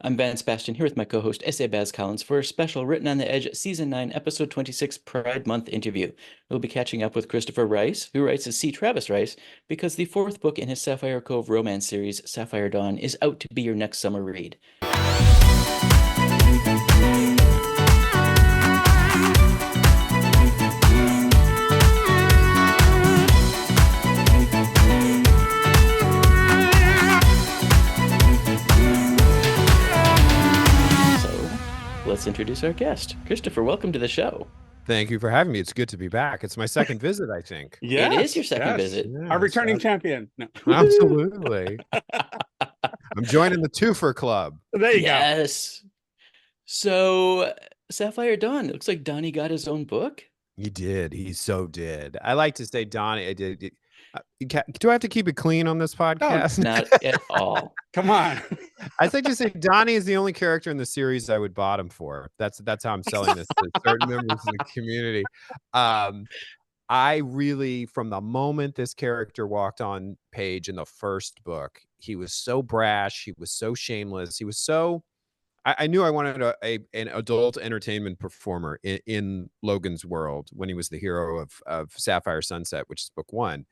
I'm Van Sebastian here with my co-host S.A. Baz Collins for a special Written on the Edge Season 9, Episode 26 Pride Month interview. We'll be catching up with Christopher Rice, who writes as C. Travis Rice, because the fourth book in his Sapphire Cove romance series, Sapphire Dawn, is out to be your next summer read. Let's introduce our guest. Christopher, welcome to the show. Thank you for having me. It's good to be back. It's my second visit, I think. It is your second visit. Yes, our returning champion. No. Absolutely. I'm joining the twofer club. There you go. Yes. So, Sapphire Dawn, it looks like Donnie got his own book. He did. He so did. I like to say Donnie. I did. Do I have to keep it clean on this podcast? No, not at all. Come on. I think to say Donnie is the only character in the series I would bottom for. That's how I'm selling this to certain members of the community. I really, from the moment this character walked on page in the first book, he was so brash. He was so shameless. He was so. I knew I wanted an adult entertainment performer in Logan's world when he was the hero of Sapphire Sunset, which is book 1.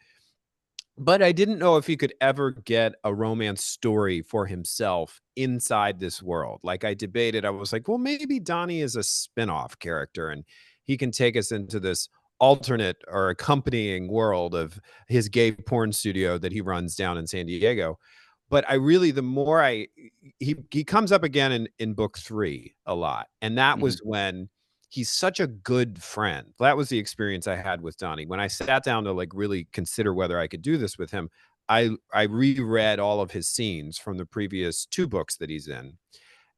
But I didn't know if he could ever get a romance story for himself inside this world. Like I debated, I was like, well, maybe Donnie is a spin-off character and he can take us into this alternate or accompanying world of his gay porn studio that he runs down in San Diego. But I really, the more he comes up again in book 3 a lot. And that was when he's such a good friend. That was the experience I had with Donnie. When I sat down to like really consider whether I could do this with him, I reread all of his scenes from the previous 2 books that he's in.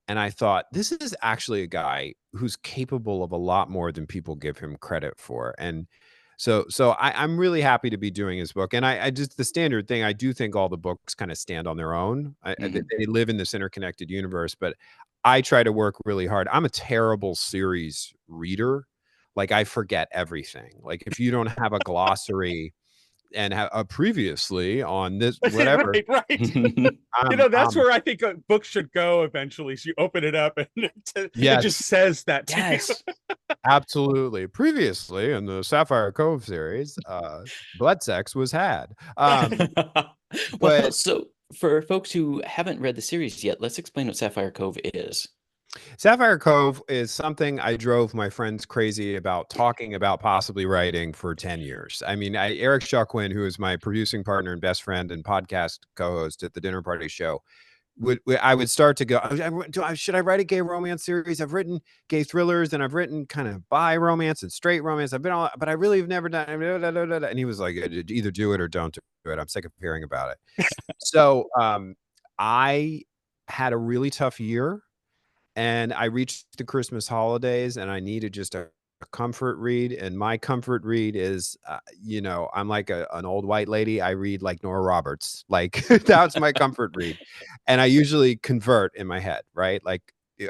And I thought, this is actually a guy who's capable of a lot more than people give him credit for. And so I'm really happy to be doing his book. And I just, the standard thing, I do think all the books kind of stand on their own. They live in this interconnected universe, but I try to work really hard. I'm a terrible series reader. Like I forget everything. Like if you don't have a glossary and have a previously on this, whatever. right. That's where I think books should go eventually. So you open it up and it just says that to you. Absolutely. Previously in the Sapphire Cove series, blood sex was had. Well, so for folks who haven't read the series yet, let's explain what Sapphire Cove is. Sapphire Cove is something I drove my friends crazy about talking about possibly writing for 10 years. I mean, Eric Shaw Quinn, who is my producing partner and best friend and podcast co-host at the Dinner Party Show, I would start to go, should I write a gay romance series? I've written gay thrillers and I've written kind of bi romance and straight romance. I've been all, but I really have never done. And he was like, either do it or don't do it. I'm sick of hearing about it. So I had a really tough year. And I reached the Christmas holidays and I needed just a comfort read. And my comfort read is, I'm like an old white lady. I read like Nora Roberts. Like that's my comfort read. And I usually convert in my head, right? Like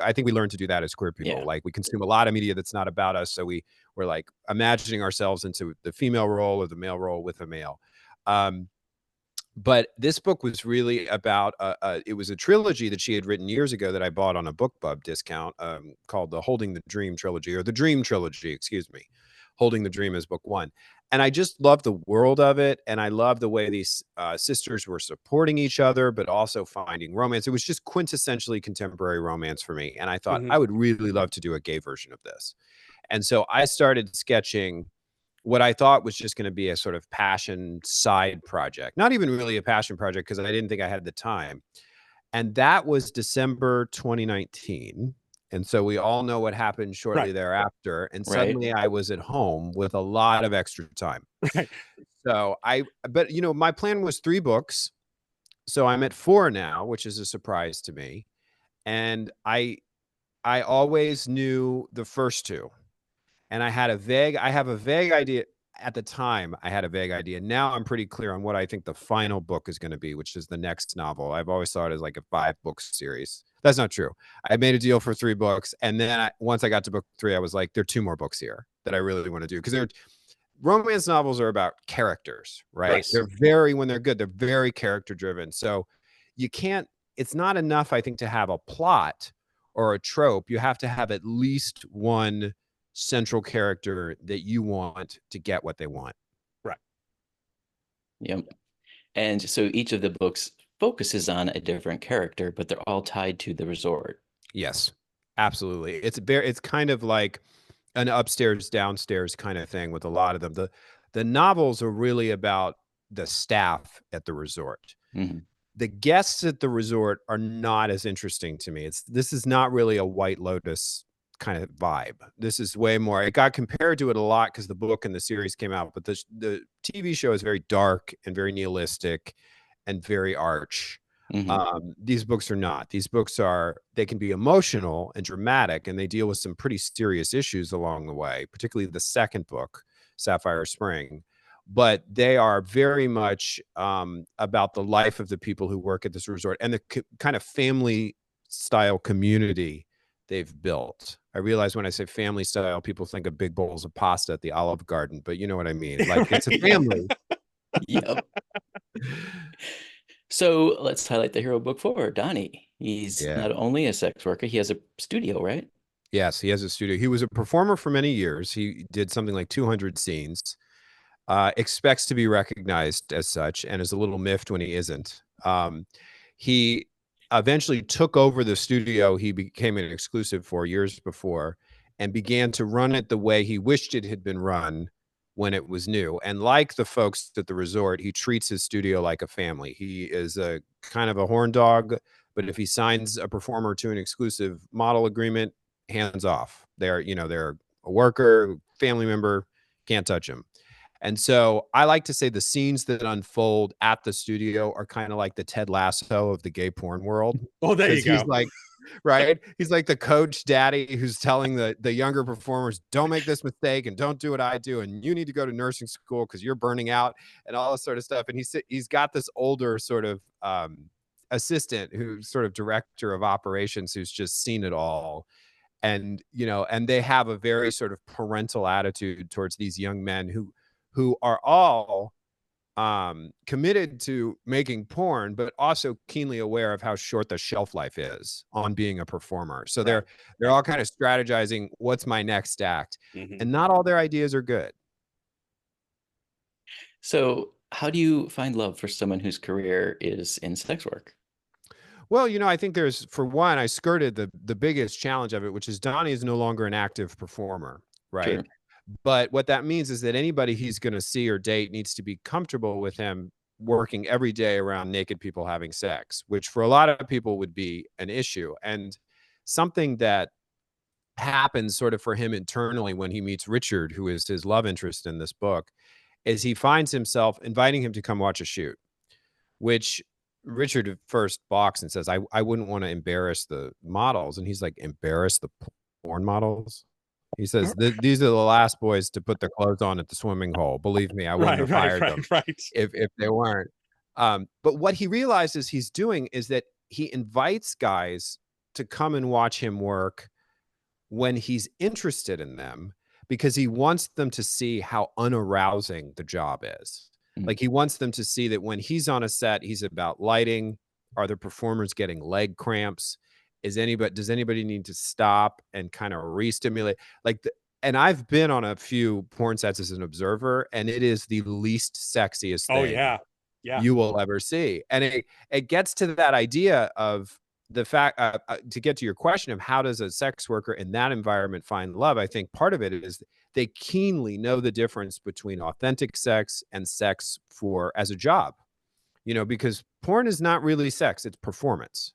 I think we learn to do that as queer people. Yeah. Like we consume a lot of media that's not about us. So we're like imagining ourselves into the female role or the male role with a male. But this book was really about, it was a trilogy that she had written years ago that I bought on a BookBub discount called the Holding the Dream trilogy, or the Dream trilogy, excuse me. Holding the Dream is book 1. And I just love the world of it. And I love the way these sisters were supporting each other, but also finding romance. It was just quintessentially contemporary romance for me. And I thought I would really love to do a gay version of this. And so I started sketching what I thought was just going to be a sort of passion side project, not even really a passion project because I didn't think I had the time. And that was December 2019. And so we all know what happened shortly thereafter. And suddenly I was at home with a lot of extra time. So but my plan was 3 books. So I'm at 4 now, which is a surprise to me. And I always knew the first 2. And I have a vague idea at the time. I had a vague idea. Now I'm pretty clear on what I think the final book is going to be, which is the next novel. I've always thought it as like a 5-book series. That's not true. I made a deal for 3 books. And then once I got to book 3, I was like, there are 2 more books here that I really want to do. Because romance novels are about characters, right? They're when they're good, they're very character driven. So you can't it's not enough, I think, to have a plot or a trope. You have to have at least one central character that you want to get what they want. Right. Yep. And so each of the books focuses on a different character, but they're all tied to the resort. Yes, absolutely. It's kind of like an upstairs downstairs kind of thing with a lot of them. The novels are really about the staff at the resort. Mm-hmm. The guests at the resort are not as interesting to me. This is not really a White Lotus kind of vibe. This is way more. It got compared to it a lot because the book and the series came out, but the TV show is very dark and very nihilistic and very arch. Mm-hmm. These books are not. These books they can be emotional and dramatic, and they deal with some pretty serious issues along the way, particularly the second book, Sapphire Spring. But they are very much about the life of the people who work at this resort and the kind of family style community they've built. I realize when I say family style, people think of big bowls of pasta at the Olive Garden, but you know what I mean. Like it's a family. Yep. So let's highlight the hero book 4, Donnie. He's not only a sex worker, he has a studio, right? Yes, he has a studio. He was a performer for many years. He did something like 200 scenes. Expects to be recognized as such and is a little miffed when he isn't. He eventually took over the studio he became an exclusive for years before and began to run it the way he wished it had been run when it was new. And like the folks at the resort, he treats his studio like a family. He is a kind of a horn dog, but if he signs a performer to an exclusive model agreement, hands off. They're a worker, family member, can't touch him. And so I like to say the scenes that unfold at the studio are kind of like the Ted Lasso of the gay porn world. Oh, there you go. He's like, right? He's like the coach daddy who's telling the younger performers, don't make this mistake and don't do what I do. And you need to go to nursing school because you're burning out and all this sort of stuff. And he's got this older sort of assistant who's sort of director of operations who's just seen it all. And, and they have a very sort of parental attitude towards these young men who are all committed to making porn, but also keenly aware of how short the shelf life is on being a performer. So they're all kind of strategizing, what's my next act? And not all their ideas are good. So how do you find love for someone whose career is in sex work? Well, I think there's, for one, I skirted the biggest challenge of it, which is Donnie is no longer an active performer, right? Sure. But what that means is that anybody he's going to see or date needs to be comfortable with him working every day around naked people having sex, which for a lot of people would be an issue. And something that happens sort of for him internally when he meets Richard, who is his love interest in this book, is he finds himself inviting him to come watch a shoot, which Richard at first balks and says, I wouldn't want to embarrass the models. And he's like, embarrass the porn models? He says, these are the last boys to put their clothes on at the swimming hole. Believe me, I wouldn't have hired them if they weren't. But what he realizes he's doing is that he invites guys to come and watch him work when he's interested in them, because he wants them to see how unarousing the job is. Like he wants them to see that when he's on a set, he's about lighting. Are the performers getting leg cramps? Does anybody need to stop and kind of re-stimulate? And I've been on a few porn sets as an observer, and it is the least sexiest thing you will ever see. And it gets to that idea of the fact, to get to your question of how does a sex worker in that environment find love? I think part of it is they keenly know the difference between authentic sex and sex as a job, because porn is not really sex, it's performance.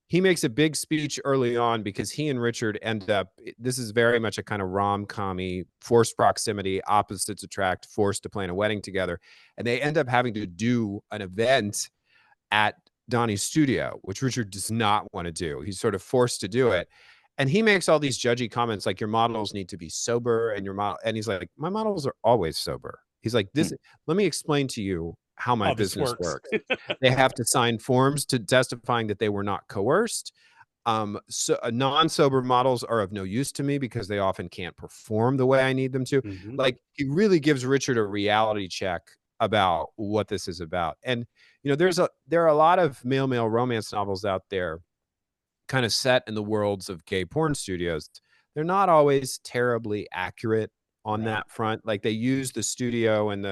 He makes a big speech early on because he and Richard end up, this is very much a kind of rom-com-y, forced proximity, opposites attract, forced to plan a wedding together. And they end up having to do an event at Donnie's studio, which Richard does not want to do. He's sort of forced to do it. And he makes all these judgy comments like, your models need to be sober, and he's like, my models are always sober. He's like, let me explain to you how my business works. They have to sign forms testifying that they were not coerced. So non-sober models are of no use to me because they often can't perform the way I need them to. Like, he really gives Richard a reality check about what this is about. And you know, there are a lot of male romance novels out there kind of set in the worlds of gay porn studios. They're not always terribly accurate on that front. Like they use the studio and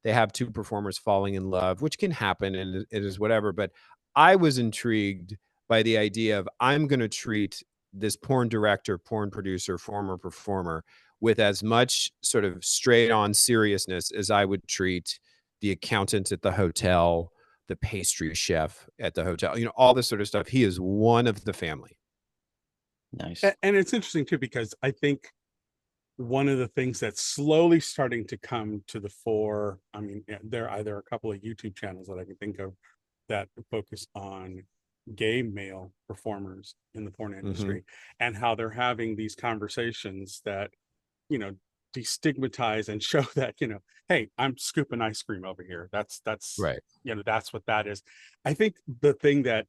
they have two performers falling in love, which can happen and it is whatever. But I was intrigued by the idea of I'm going to treat this porn director, porn producer, former performer with as much sort of straight on seriousness as I would treat the accountant at the hotel, the pastry chef at the hotel, you know, all this sort of stuff. He is one of the family. Nice. And it's interesting too, because I think one of the things that's slowly starting to come to the fore, I mean, there are a couple of YouTube channels that I can think of that focus on gay male performers in the porn industry and how they're having these conversations that, you know, destigmatize and show that, you know, hey, I'm scooping ice cream over here. That's right. You know, that's what that is. I think the thing that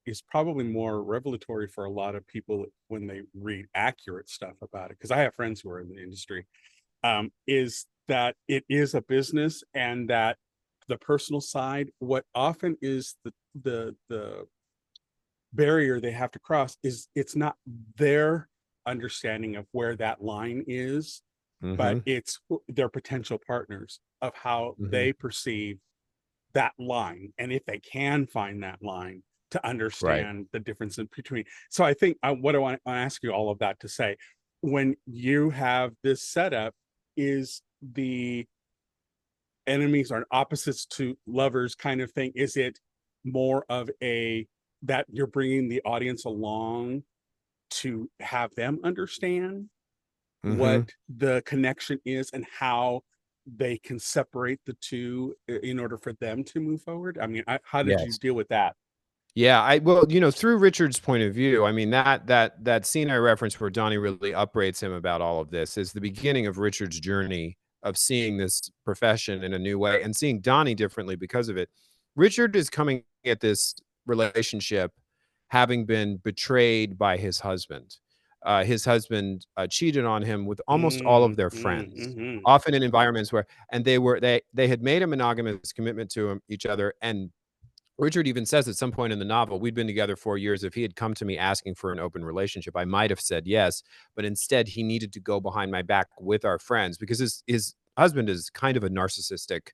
is probably more revelatory for a lot of people when they read accurate stuff about it, because I have friends who are in the industry, is that it is a business, and that the personal side, what often is the barrier they have to cross is it's not their understanding of where that line is, but it's their potential partners of how they perceive that line, and if they can find that line to understand the difference in between. So I think what I want to ask you all of that to say, when you have this setup, is the enemies are opposites to lovers kind of thing? Is it more of a that you're bringing the audience along to have them understand what the connection is and how they can separate the two in order for them to move forward? I mean, how did you deal with that? Yeah, well, you know, through Richard's point of view, I mean, that scene I referenced where Donnie really upbraids him about all of this is the beginning of Richard's journey of seeing this profession in a new way and seeing Donnie differently because of it. Richard is coming at this relationship having been betrayed by his husband. His husband cheated on him with almost all of their friends, often in environments where, and they had made a monogamous commitment to each other. And Richard even says at some point in the novel, we'd been together 4 years. If he had come to me asking for an open relationship, I might have said yes. But instead, he needed to go behind my back with our friends because his husband is kind of a narcissistic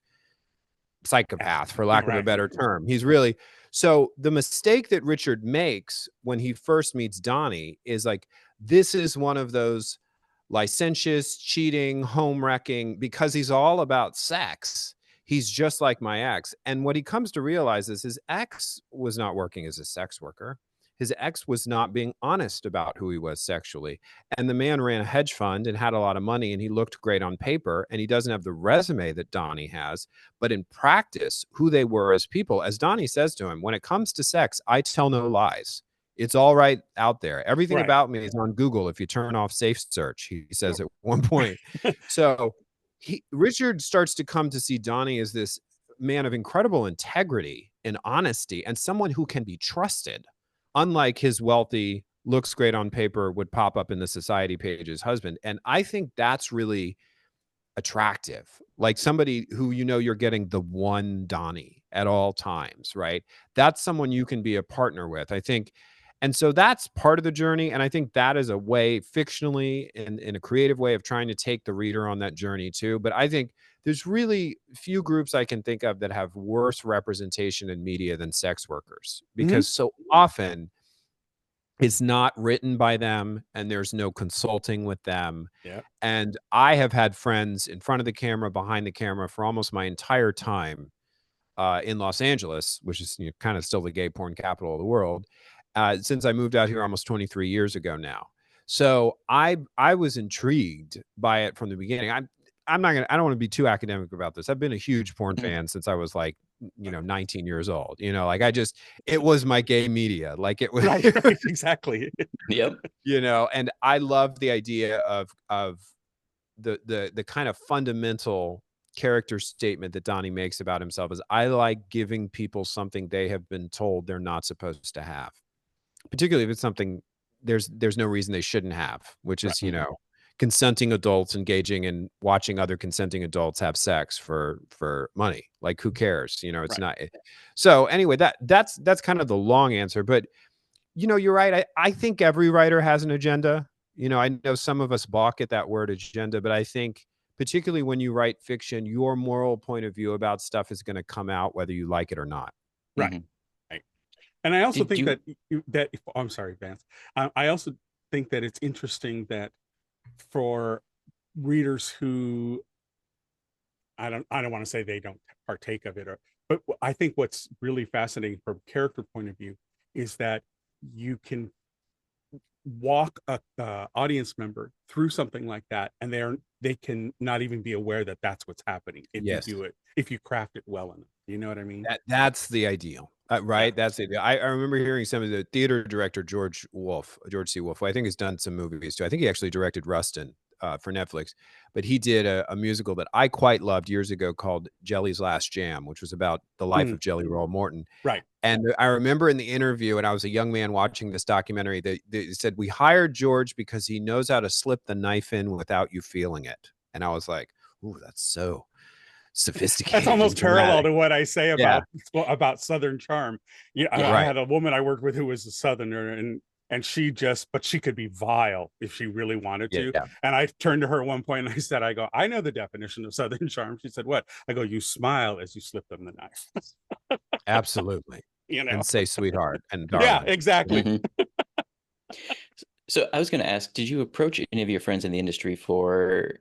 psychopath, for lack of a better term. He's really, so the mistake that Richard makes when he first meets Donnie is like, this is one of those licentious, cheating, home wrecking, because he's all about sex. He's just like my ex. And what he comes to realize is his ex was not working as a sex worker. His ex was not being honest about who he was sexually. And the man ran a hedge fund and had a lot of money, and he looked great on paper, and he doesn't have the resume that Donnie has. But in practice, who they were as people, as Donnie says to him, when it comes to sex, I tell no lies. It's all right out there. Everything about me is on Google if you turn off safe search, he says at one point. So Richard starts to come to see Donnie as this man of incredible integrity and honesty and someone who can be trusted, unlike his wealthy, looks great on paper, would pop up in the society pages husband. And I think that's really attractive, like somebody who, you know, you're getting the one Donnie at all times, right? That's someone you can be a partner with, I think. And so that's part of the journey. And I think that is a way, fictionally, in a creative way, of trying to take the reader on that journey too. But I think there's really few groups I can think of that have worse representation in media than sex workers, because so often it's not written by them and there's no consulting with them. Yeah. And I have had friends in front of the camera, behind the camera for almost my entire time in Los Angeles, which is, you know, kind of still the gay porn capital of the world, since I moved out here almost 23 years ago now. So I was intrigued by it from the beginning. I don't want to be too academic about this. I've been a huge porn fan since I was like, you know, 19 years old, you know, like it was my gay media. Like it was exactly. Yep. You know, and I love the idea of the kind of fundamental character statement that Donnie makes about himself is, I like giving people something they have been told they're not supposed to have, particularly if it's something there's no reason they shouldn't have, which is, you know, consenting adults engaging in watching other consenting adults have sex for money. Like, who cares? You know, it's Right. not. So anyway, that's kind of the long answer. But you know, you're right. I think every writer has an agenda. You know, I know some of us balk at that word agenda, but I think particularly when you write fiction, your moral point of view about stuff is going to come out whether you like it or not. Right. Mhm. Right. And I also Did think you- that oh, I'm sorry, Vance. I also think that it's interesting that for readers who I don't want to say they don't partake of it, but I think what's really fascinating from a character point of view is that you can walk a audience member through something like that, and they can not even be aware that that's what's happening if Yes. you do it, if you craft it well enough. You know what I mean? That's the ideal, right? Yeah. That's the ideal. I remember hearing some of the theater director George C. Wolfe, who I think has done some movies too. I think he actually directed Rustin for Netflix, but he did a musical that I quite loved years ago called Jelly's Last Jam, which was about the life of Jelly Roll Morton. Right. And I remember in the interview, and I was a young man watching this documentary, they said, we hired George because he knows how to slip the knife in without you feeling it. And I was like, ooh, that's so sophisticated. That's almost and dramatic. parallel to what I say about Southern charm. Yeah, I Right. had a woman I worked with who was a Southerner, and she could be vile if she really wanted to. Yeah. And I turned to her at one point and I said, I know the definition of Southern charm. She said, what? I go, you smile as you slip them the knife. Absolutely. You know, And say sweetheart and darling. yeah, exactly. Mhm. So I was going to ask, did you approach any of your friends in the industry for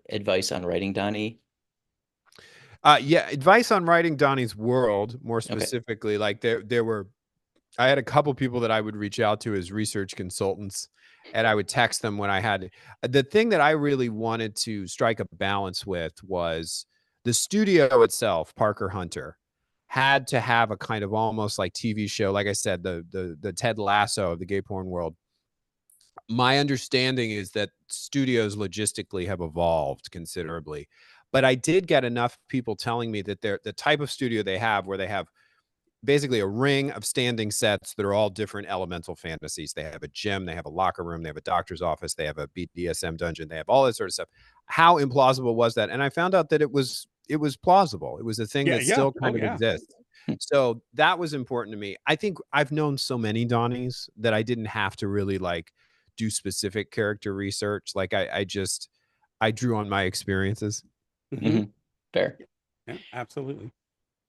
advice on writing Donnie? Yeah, advice on writing Donnie's World, more specifically. Like I had a couple people that I would reach out to as research consultants, and I would text them when I had the thing that I really wanted to strike a balance with was the studio itself, Parker Hunter, had to have a kind of almost like TV show. Like I said, the Ted Lasso of the gay porn world. My understanding is that studios logistically have evolved considerably, but I did get enough people telling me that the type of studio they have, where they have basically a ring of standing sets that are all different elemental fantasies. They have a gym, they have a locker room, they have a doctor's office, they have a BDSM dungeon, they have all that sort of stuff. How implausible was that? And I found out that it was plausible. It was a thing that still kind of exists. So that was important to me. I think I've known so many Donnies that I didn't have to really like do specific character research. Like I drew on my experiences. Fair. Yeah, absolutely.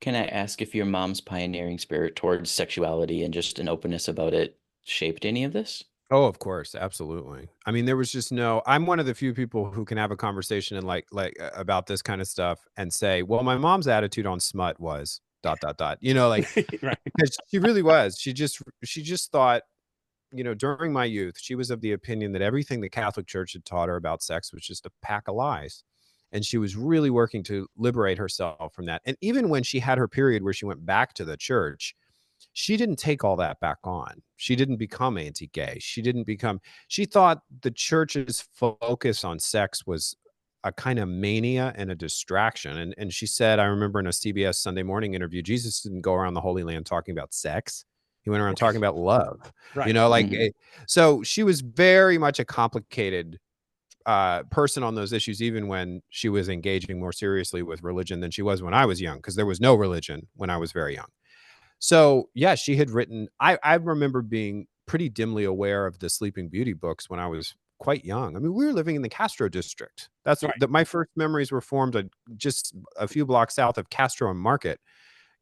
Can I ask if your mom's pioneering spirit towards sexuality and just an openness about it shaped any of this? Oh, of course, absolutely. I mean, there was just I'm one of the few people who can have a conversation and about this kind of stuff and say, well, my mom's attitude on smut was ... You know, like, Right. because she really was. She just thought, you know, during my youth, she was of the opinion that everything the Catholic Church had taught her about sex was just a pack of lies. And she was really working to liberate herself from that. And even when she had her period where she went back to the church, she didn't take all that back on. She didn't become anti-gay. She thought the church's focus on sex was a kind of mania and a distraction. And she said, I remember in a CBS Sunday Morning interview, Jesus didn't go around the Holy Land talking about sex. He went around talking about love, Right. you know, like, so she was very much a complicated person on those issues, even when she was engaging more seriously with religion than she was when I was young, because there was no religion when I was very young. So yeah, she had written, I remember being pretty dimly aware of the Sleeping Beauty books when I was quite young. I mean, we were living in the Castro district. That's Right. my first memories were formed just a few blocks south of Castro and Market.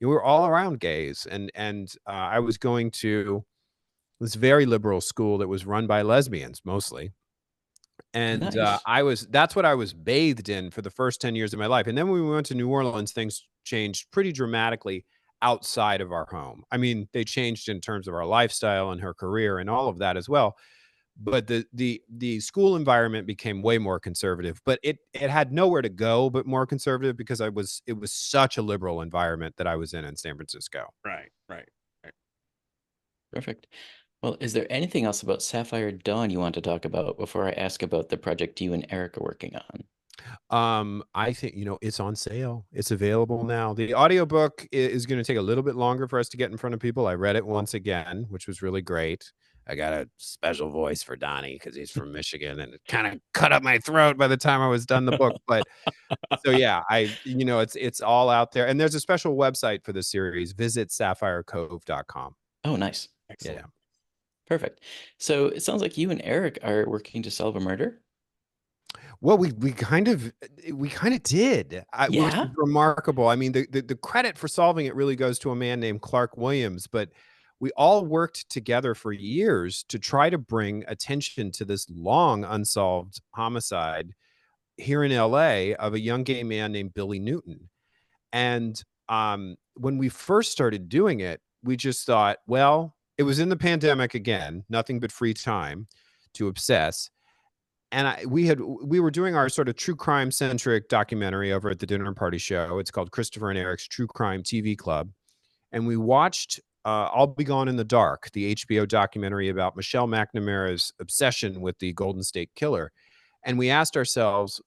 You were all around gays, and I was going to this very liberal school that was run by lesbians mostly. And Nice. that's what I was bathed in for the first 10 years of my life. And then when we went to New Orleans, things changed pretty dramatically outside of our home. I mean, they changed in terms of our lifestyle and her career and all of that as well. But the school environment became way more conservative, but it had nowhere to go but more conservative, because it was such a liberal environment that I was in San Francisco. Right. Perfect. Well, is there anything else about Sapphire Dawn you want to talk about before I ask about the project you and Eric are working on? I think, you know, it's on sale. It's available now. The audiobook is going to take a little bit longer for us to get in front of people. I read it once again, which was really great. I got a special voice for Donnie because he's from Michigan, and it kind of cut up my throat by the time I was done the book. But so yeah, it's all out there, and there's a special website for the series. Visit sapphirecove.com. Oh, nice. Excellent. Yeah. Perfect. So it sounds like you and Eric are working to solve a murder. Well, we kind of did. Which Yeah? is remarkable. I mean, the credit for solving it really goes to a man named Clark Williams, but we all worked together for years to try to bring attention to this long unsolved homicide here in LA of a young gay man named Billy Newton. And when we first started doing it, we just thought, well, it was in the pandemic again, nothing but free time to obsess. And we were doing our sort of true crime centric documentary over at the Dinner Party Show. It's called Christopher and Eric's True Crime TV Club. And we watched I'll Be Gone in the Dark, the HBO documentary about Michelle McNamara's obsession with the Golden State Killer. And we asked ourselves,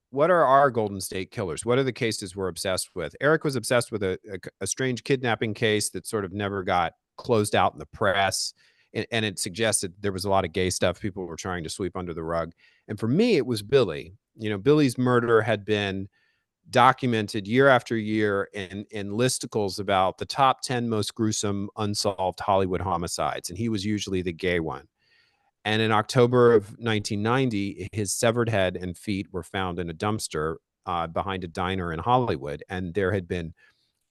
what are our Golden State Killers? What are the cases we're obsessed with? Eric was obsessed with a strange kidnapping case that sort of never got closed out in the press. And it suggested there was a lot of gay stuff people were trying to sweep under the rug. And for me, it was Billy. Billy's murder had been documented year after year in listicles about the top 10 most gruesome unsolved Hollywood homicides. And he was usually the gay one. And in October of 1990, his severed head and feet were found in a dumpster behind a diner in Hollywood. And there had been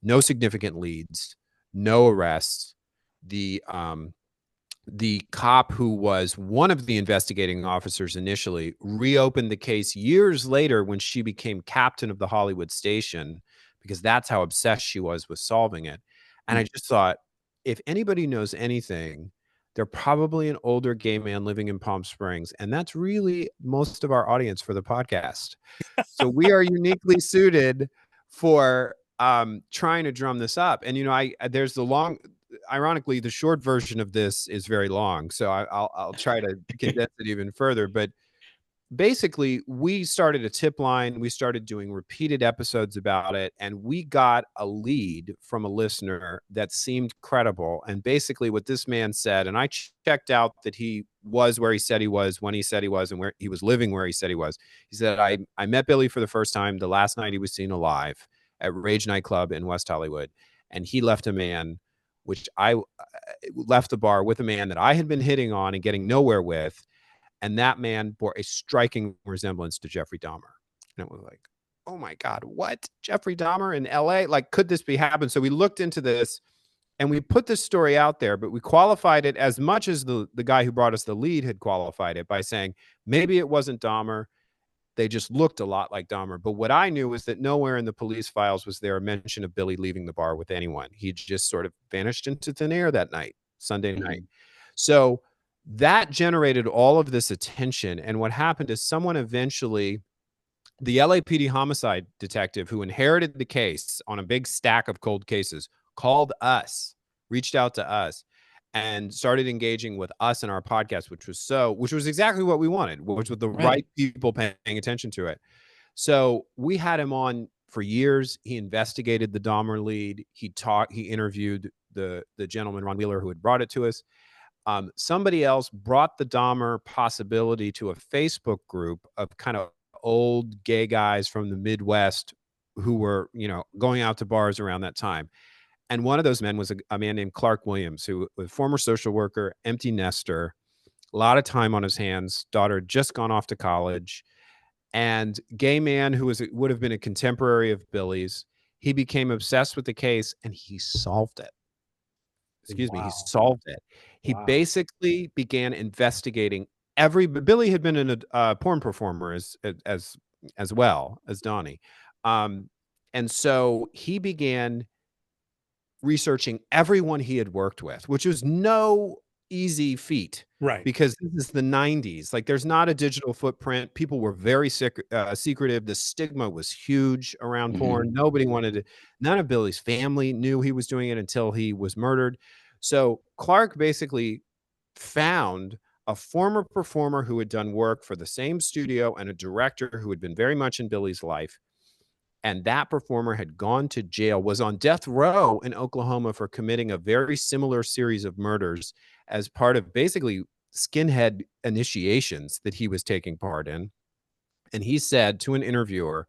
no significant leads, no arrests. The cop who was one of the investigating officers initially reopened the case years later when she became captain of the Hollywood station, because that's how obsessed she was with solving it. And I just thought, if anybody knows anything, they're probably an older gay man living in Palm Springs. And that's really most of our audience for the podcast. So we are uniquely suited for trying to drum this up. And, there's ironically, the short version of this is very long, so I'll try to condense it even further. But basically, we started a tip line. We started doing repeated episodes about it, and we got a lead from a listener that seemed credible. And basically what this man said, and I checked out that he was where he said he was, when he said he was, and where he was living where he said he was. He said, I met Billy for the first time the last night he was seen alive at Rage nightclub in West Hollywood, and he left a man, which I left the bar with a man that I had been hitting on and getting nowhere with. And that man bore a striking resemblance to Jeffrey Dahmer. And it was like, oh my God, what? Jeffrey Dahmer in LA? Like, could this be happening? So we looked into this and we put this story out there, but we qualified it as much as the guy who brought us the lead had qualified it by saying, maybe it wasn't Dahmer. They just looked a lot like Dahmer. But what I knew was that nowhere in the police files was there a mention of Billy leaving the bar with anyone. He just sort of vanished into thin air that night, Sunday night. So that generated all of this attention. And what happened is someone eventually, the LAPD homicide detective who inherited the case on a big stack of cold cases, called us, reached out to us, and started engaging with us in our podcast, which was exactly what we wanted, which was the right people paying attention to it. So we had him on for years. He investigated the Dahmer lead. He interviewed the gentleman, Ron Wheeler, who had brought it to us. Somebody else brought the Dahmer possibility to a Facebook group of kind of old gay guys from the Midwest who were, going out to bars around that time. And one of those men was a man named Clark Williams, who was a former social worker, empty nester, a lot of time on his hands, daughter had just gone off to college, and gay man who would have been a contemporary of Billy's. He became obsessed with the case and he solved it. He solved it. He basically began investigating Billy had been a porn performer as well as Donnie. And so he began researching everyone he had worked with, which was no easy feat, right? Because this is the 90s. Like, there's not a digital footprint. People were very secretive. The stigma was huge around porn. Nobody wanted to. None of Billy's family knew he was doing it until he was murdered. So Clark basically found a former performer who had done work for the same studio and a director who had been very much in Billy's life. And that performer had gone to jail, was on death row in Oklahoma for committing a very similar series of murders as part of basically skinhead initiations that he was taking part in. And he said to an interviewer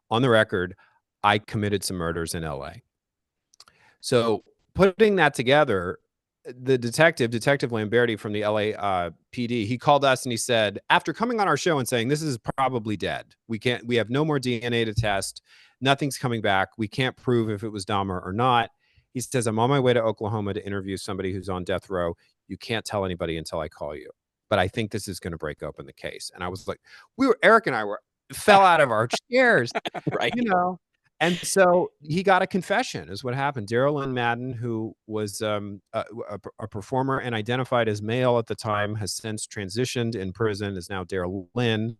on the record, I committed some murders in LA. So putting that together, the Detective Lamberti from the LA PD, he called us and he said, after coming on our show and saying, this is probably dead. We have no more DNA to test. Nothing's coming back. We can't prove if it was Dahmer or not. He says, I'm on my way to Oklahoma to interview somebody who's on death row. You can't tell anybody until I call you. But I think this is going to break open the case. And I was like, Eric and I fell out of our chairs, Right. you know? And so he got a confession is what happened. Daryl Lynn Madden, who was a performer and identified as male at the time, has since transitioned in prison, is now Daryl Lynn,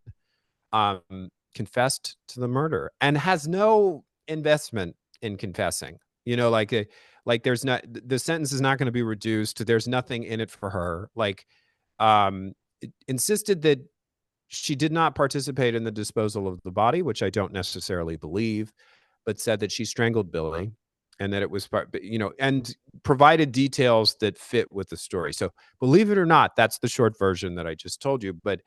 confessed to the murder and has no investment in confessing. You know, like there's not, the sentence is not going to be reduced. There's nothing in it for her. Like, insisted that she did not participate in the disposal of the body, which I don't necessarily believe, but said that she strangled Billy and that it was, you know, and provided details that fit with the story. So believe it or not, that's the short version that I just told you. But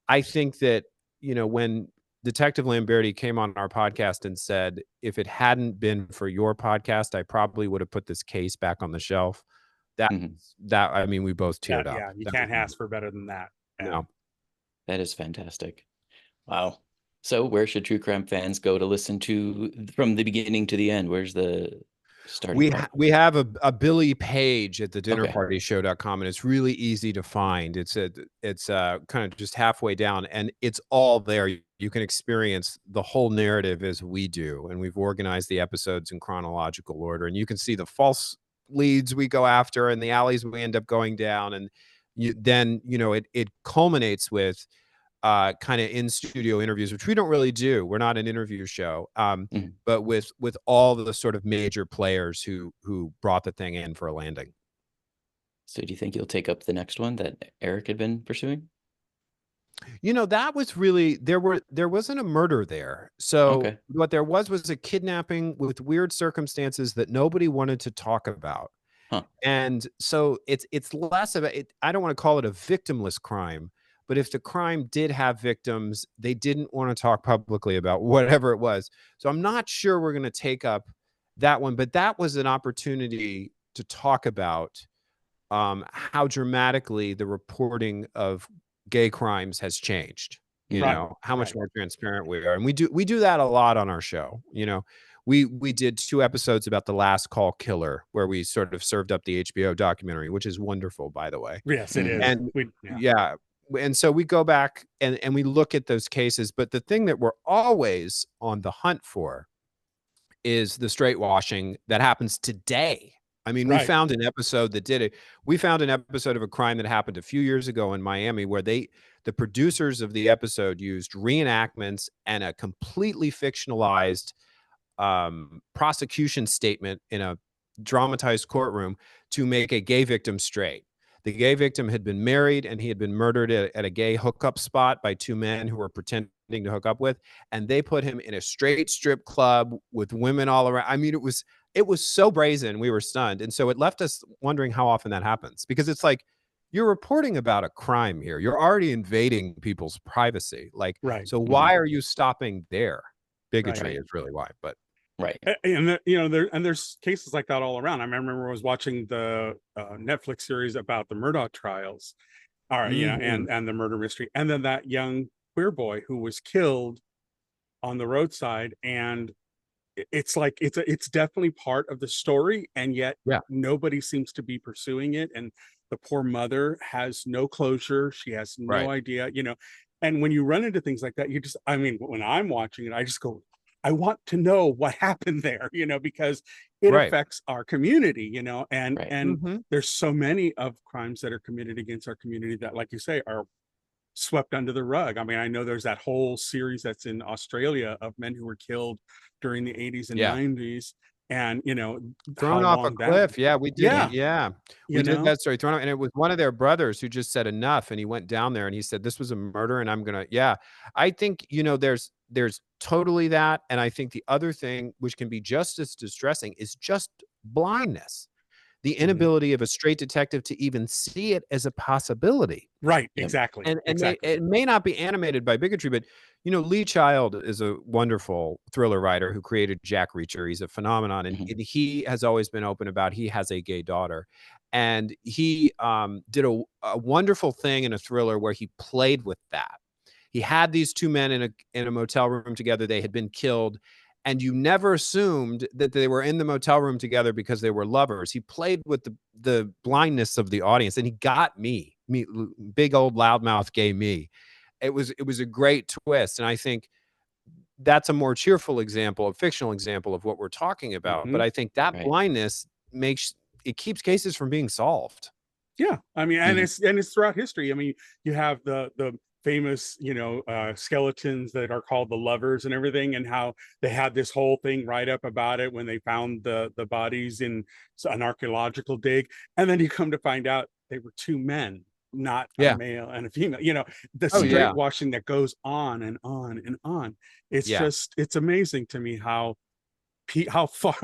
I think that, you know, when Detective Lamberti came on our podcast and said, if it hadn't been for your podcast, I probably would have put this case back on the shelf. That, I mean, we both teared up. Yeah, you can't ask for better than that. No. That is fantastic. Wow. So where should true crime fans go to listen to from the beginning to the end? Where's the starting point? We have a Billy page at the dinnerpartyshow.com, and it's really easy to find. It's kind of just halfway down, and it's all there. You can experience the whole narrative as we do, and we've organized the episodes in chronological order, and you can see the false leads we go after and the alleys we end up going down, and then it culminates with kind of in studio interviews, which we don't really do. We're not an interview show, but with all the sort of major players who brought the thing in for a landing. So do you think you'll take up the next one that Eric had been pursuing? You know, that was really, there wasn't a murder there. So what there was a kidnapping with weird circumstances that nobody wanted to talk about. And so it's less of a, I don't want to call it a victimless crime, but if the crime did have victims, they didn't want to talk publicly about whatever it was. So I'm not sure we're going to take up that one, but that was an opportunity to talk about how dramatically the reporting of gay crimes has changed. You know, how much more transparent we are. And we do that a lot on our show. You know, we did 2 episodes about the Last Call Killer, where we sort of served up the HBO documentary, which is wonderful, by the way. Yes, it is. And and so we go back and we look at those cases. But the thing that we're always on the hunt for is the straight washing that happens today. I mean, we found an episode that did it. We found an episode of a crime that happened a few years ago in Miami where the producers of the episode used reenactments and a completely fictionalized prosecution statement in a dramatized courtroom to make a gay victim straight. The gay victim had been married and he had been murdered at a gay hookup spot by 2 men who were pretending to hook up with, and they put him in a straight strip club with women all around. I mean, it was so brazen, we were stunned. And so it left us wondering how often that happens, because it's like, you're reporting about a crime here. You're already invading people's privacy. Like, so why are you stopping there? Bigotry is really why, but. And there's cases like that all around. I remember I was watching the Netflix series about the Murdaugh trials, and the murder mystery, and then that young queer boy who was killed on the roadside, and it's like it's definitely part of the story, and yet nobody seems to be pursuing it, and the poor mother has no closure. She has no idea, and when you run into things like that, when I'm watching it, I just go, I want to know what happened there, because it affects our community, and there's so many of crimes that are committed against our community that, like you say, are swept under the rug. I mean, I know there's that whole series that's in Australia of men who were killed during the 80s and 90s. and thrown how off a long that cliff. Yeah, we did. Yeah. Yeah, we did that story. Thrown off, and it was one of their brothers who just said enough, and he went down there and he said, "This was a murder, and I'm gonna." Yeah, I think there's totally that, and I think the other thing, which can be just as distressing, is just blindness, the inability of a straight detective to even see it as a possibility. Right. Yep. Exactly. And exactly. it may not be animated by bigotry, but Lee Child is a wonderful thriller writer who created Jack Reacher. He's a phenomenon, and he has always been open about he has a gay daughter, and he did a wonderful thing in a thriller where he played with that. He had these two men in a motel room together. They had been killed, and you never assumed that they were in the motel room together because they were lovers. He played with the blindness of the audience, and he got me, big old loudmouth gay me. It was a great twist, and I think that's a more cheerful example, a fictional example of what we're talking about. But I think that blindness keeps cases from being solved. Yeah, I mean, and it's throughout history. I mean, you have the famous skeletons that are called the lovers and everything, and how they had this whole thing right up about it when they found the bodies in an archaeological dig, and then you come to find out they were two men, not a male and a female. The straight washing that goes on and on and on. It's just, it's amazing to me how far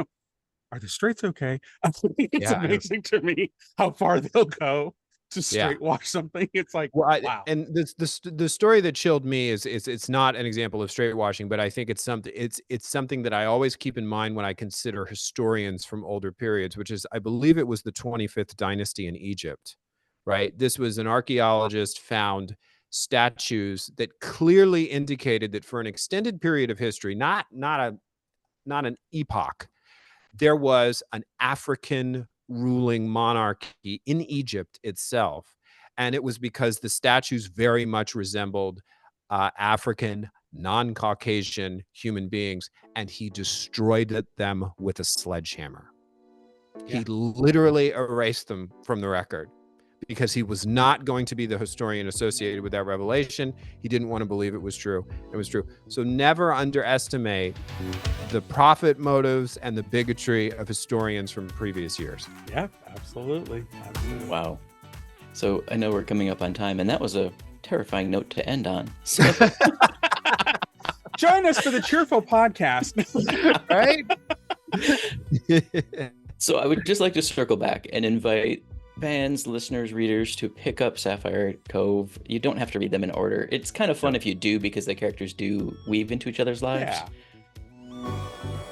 are the straights okay? I think it's amazing to me how far they'll go to straight wash something. It's like, wow. And the story that chilled me is it's not an example of straight washing, but I think it's something that I always keep in mind when I consider historians from older periods, which is, I believe it was the 25th dynasty in Egypt, right? This was an archaeologist found statues that clearly indicated that for an extended period of history, not an epoch, there was an African ruling monarchy in Egypt itself. And it was because the statues very much resembled African, non-Caucasian human beings, and he destroyed them with a sledgehammer. He literally erased them from the record because he was not going to be the historian associated with that revelation. He didn't want to believe it was true. It was true. So never underestimate the profit motives and the bigotry of historians from previous years. Yeah, absolutely. Wow. So I know we're coming up on time, and that was a terrifying note to end on. So. Join us for the cheerful podcast. Right? So I would just like to circle back and invite fans, listeners, readers to pick up Sapphire Cove. You don't have to read them in order. It's kind of fun if you do, because the characters do weave into each other's lives. Yeah.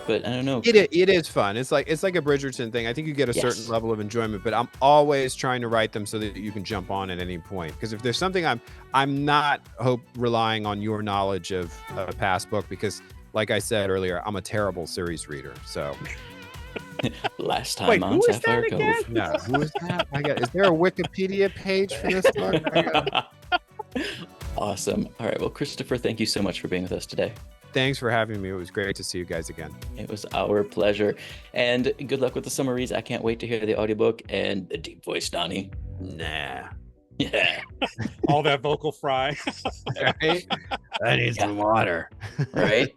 But I don't know. It is fun. It's like a Bridgerton thing. I think you get a certain level of enjoyment, but I'm always trying to write them so that you can jump on at any point. Because if there's something I'm not relying on your knowledge of a past book, because like I said earlier, I'm a terrible series reader. So last time on Sapphire Cove. Yeah, who is that? Is there a Wikipedia page for this book? Awesome. All right. Well, Christopher, thank you so much for being with us today. Thanks for having me. It was great to see you guys again. It was our pleasure. And good luck with the summaries. I can't wait to hear the audiobook and the deep voice, Donnie. Nah. Yeah. All that vocal fry. Right? I need some water. Right?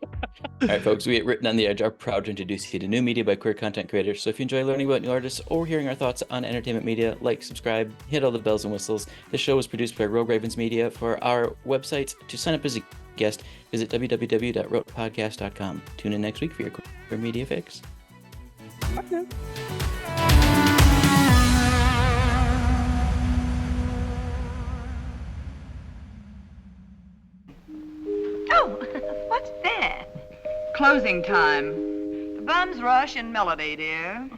All right, folks, we at Written on the Edge are proud to introduce you to new media by queer content creators. So if you enjoy learning about new artists or hearing our thoughts on entertainment media, like, subscribe, hit all the bells and whistles. The show was produced by Rogue Ravens Media. For our website, to sign up as a guest, visit www.rotepodcast.com. Tune in next week for your queer media fix. Okay. Oh, what's that? Closing time. The bums rush in melody, dear.